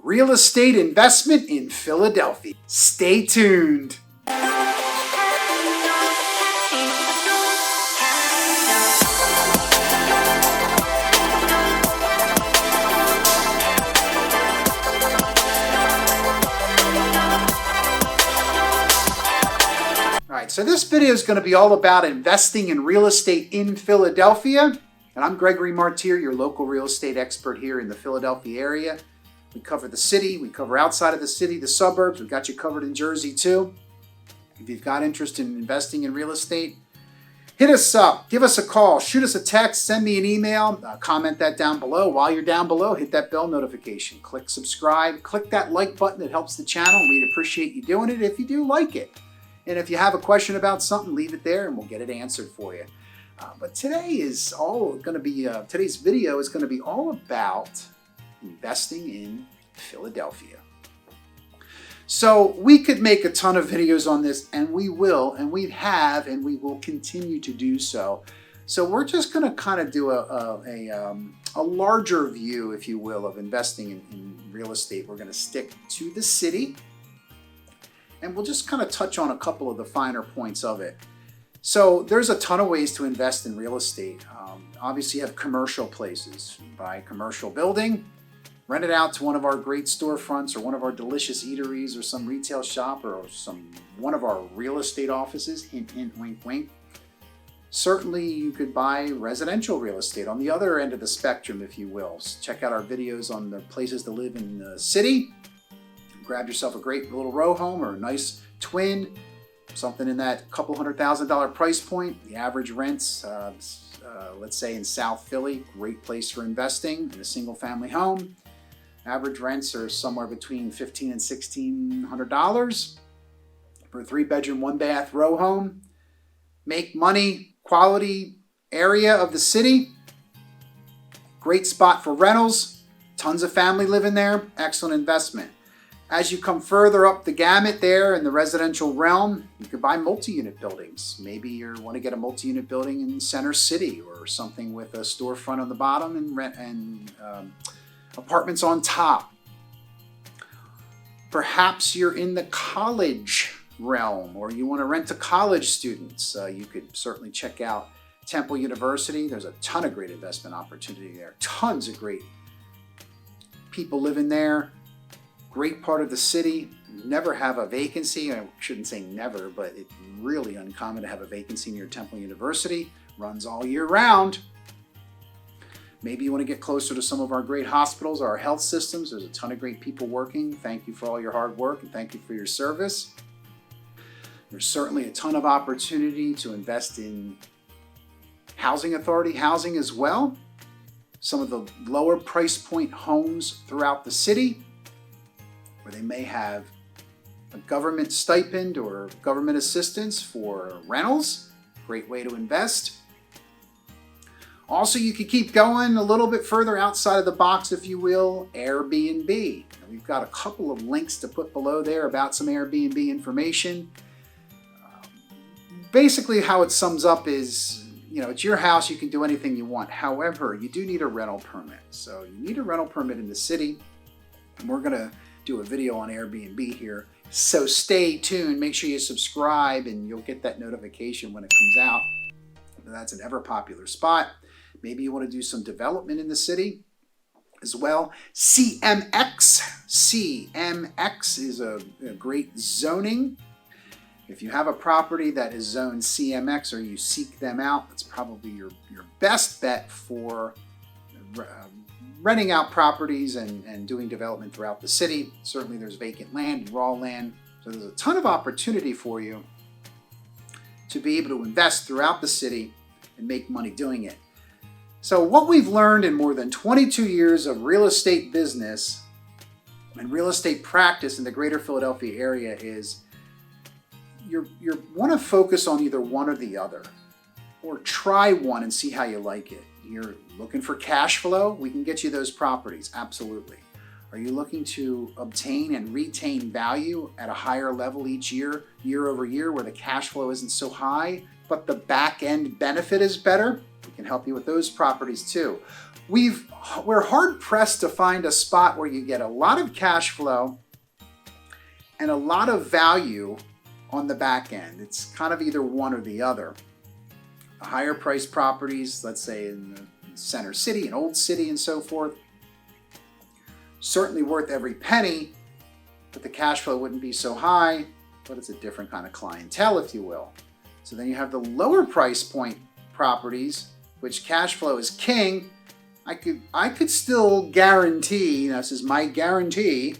real estate investment in Philadelphia. Stay tuned. So this video is going to be all about investing in real estate in Philadelphia. And I'm Gregory Martire, your local real estate expert here in the Philadelphia area. We cover the city, we cover outside of the city, the suburbs. We've got you covered in Jersey too. If you've got interest in investing in real estate, hit us up, give us a call, shoot us a text, send me an email, comment that down below. While you're down below, hit that bell notification, click subscribe, click that like button. It helps the channel. We'd appreciate you doing it if you do like it. And if you have a question about something, leave it there and we'll get it answered for you. But today is all going to be, today's video is going to be all about investing in Philadelphia. So we could make a ton of videos on this, and we will, and we have, and we will continue to do so. So we're just going to kind of do a larger view, if you will, of investing in real estate. We're going to stick to the city. And we'll just kind of touch on a couple of the finer points of it. So there's a ton of ways to invest in real estate. Obviously you have commercial places. You buy a commercial building, rent it out to one of our great storefronts or one of our delicious eateries or some retail shop or one of our real estate offices, hint, hint, wink, wink. Certainly you could buy residential real estate on the other end of the spectrum, if you will. So check out our videos on the places to live in the city. Grab yourself a great little row home or a nice twin, something in that couple $100,000 price point. The average rents, let's say in South Philly, great place for investing in a single family home. Average rents are somewhere between $1,500 and $1,600 for a 3-bedroom, 1-bath row home. Make money, quality area of the city. Great spot for rentals. Tons of family living there. Excellent investment. As you come further up the gamut there in the residential realm, you could buy multi-unit buildings. Maybe you want to get a multi-unit building in Center City or something with a storefront on the bottom and apartments on top. Perhaps you're in the college realm or you want to rent to college students. You could certainly check out Temple University. There's a ton of great investment opportunity there. Tons of great people living there. Great part of the city, never have a vacancy. I shouldn't say never, but it's really uncommon to have a vacancy near Temple University. Runs all year round. Maybe you want to get closer to some of our great hospitals, our health systems. There's a ton of great people working. Thank you for all your hard work and thank you for your service. There's certainly a ton of opportunity to invest in housing authority housing as well. Some of the lower price point homes throughout the city, where they may have a government stipend or government assistance for rentals. Great way to invest. Also, you could keep going a little bit further outside of the box, if you will, Airbnb. We've got a couple of links to put below there about some Airbnb information. Basically, how it sums up is, it's your house, you can do anything you want. However, you do need a rental permit. So you need a rental permit in the city, and we're going to do a video on Airbnb here. So stay tuned, make sure you subscribe and you'll get that notification when it comes out. That's an ever popular spot. Maybe you want to do some development in the city as well. CMX is a great zoning. If you have a property that is zoned CMX or you seek them out, that's probably your best bet for renting out properties and doing development throughout the city. Certainly there's vacant land, raw land. So there's a ton of opportunity for you to be able to invest throughout the city and make money doing it. So what we've learned in more than 22 years of real estate business and real estate practice in the greater Philadelphia area is you want to focus on either one or the other, or try one and see how you like it. You're looking for cash flow, we can get you those properties, absolutely. Are you looking to obtain and retain value at a higher level each year, year over year, where the cash flow isn't so high, but the back end benefit is better? We can help you with those properties too. We're hard pressed to find a spot where you get a lot of cash flow and a lot of value on the back end. It's kind of either one or the other. The higher priced properties, let's say in the center city, an old city and so forth, certainly worth every penny, but the cash flow wouldn't be so high, but it's a different kind of clientele, if you will. So then you have the lower price point properties, which cash flow is king. I could still guarantee, this is my guarantee,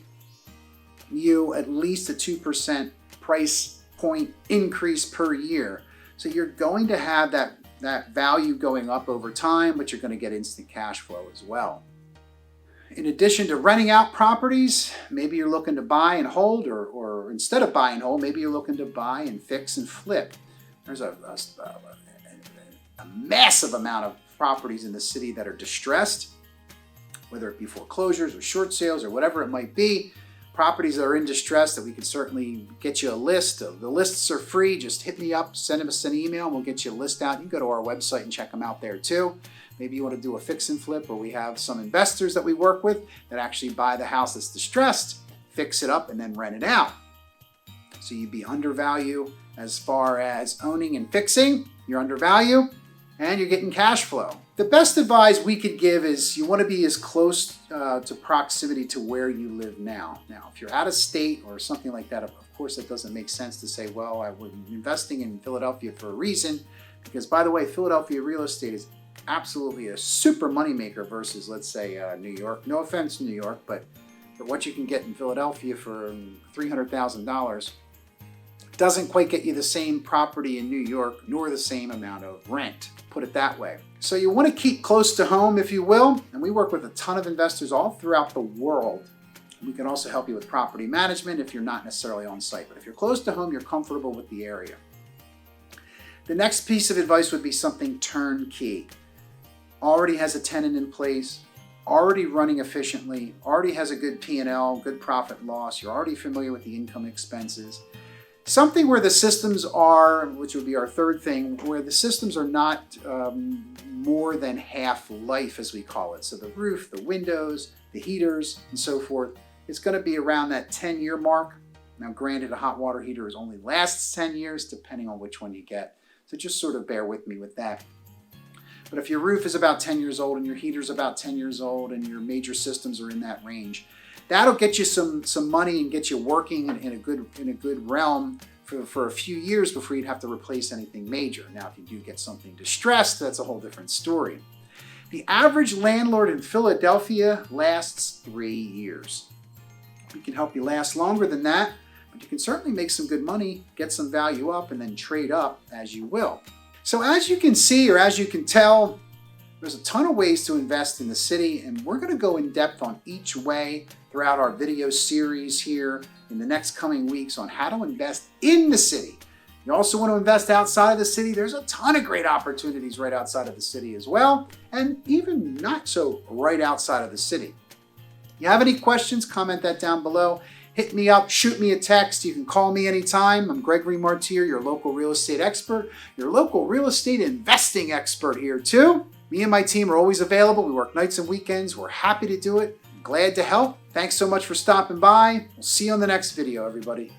you at least a 2% price point increase per year. So you're going to have that value going up over time, but you're going to get instant cash flow as well. In addition to renting out properties, maybe you're looking to buy and hold, or instead of buy and hold, maybe you're looking to buy and fix and flip. There's a massive amount of properties in the city that are distressed, whether it be foreclosures or short sales or whatever it might be. Properties that are in distress that we can certainly get you a list. The lists are free. Just hit me up, send us an email, and we'll get you a list out. You can go to our website and check them out there too. Maybe you want to do a fix and flip, or we have some investors that we work with that actually buy the house that's distressed, fix it up, and then rent it out. So you'd be undervalued as far as owning and fixing. You're undervalued, and you're getting cash flow. The best advice we could give is you want to be as close to proximity to where you live now. Now, if you're out of state or something like that, of course, it doesn't make sense to say, well, I'm investing in Philadelphia for a reason, because by the way, Philadelphia real estate is absolutely a super moneymaker versus, let's say, New York. No offense, New York, but for what you can get in Philadelphia for $300,000 doesn't quite get you the same property in New York, nor the same amount of rent, put it that way. So you want to keep close to home, if you will, and we work with a ton of investors all throughout the world. We can also help you with property management if you're not necessarily on site, but if you're close to home, you're comfortable with the area. The next piece of advice would be something turnkey. Already has a tenant in place, already running efficiently, already has a good P&L, good profit and loss, you're already familiar with the income expenses. Something where the systems are, which would be our third thing, where the systems are not more than half life, as we call it. So the roof, the windows, the heaters, and so forth, it's going to be around that 10-year mark. Now, granted, a hot water heater only lasts 10 years, depending on which one you get. So just sort of bear with me with that. But if your roof is about 10 years old and your heater's about 10 years old and your major systems are in that range, that'll get you some money and get you working in a good realm for a few years before you'd have to replace anything major. Now, if you do get something distressed, that's a whole different story. The average landlord in Philadelphia lasts 3 years. We can help you last longer than that, but you can certainly make some good money, get some value up, and then trade up as you will. So as you can see, or as you can tell, there's a ton of ways to invest in the city, and we're going to go in depth on each way throughout our video series here in the next coming weeks on how to invest in the city. You also want to invest outside of the city. There's a ton of great opportunities right outside of the city as well, and even not so right outside of the city. If you have any questions, comment that down below. Hit me up, shoot me a text. You can call me anytime. I'm Gregory Martire, your local real estate expert, your local real estate investing expert here too. Me and my team are always available. We work nights and weekends. We're happy to do it. Glad to help. Thanks so much for stopping by. We'll see you on the next video, everybody.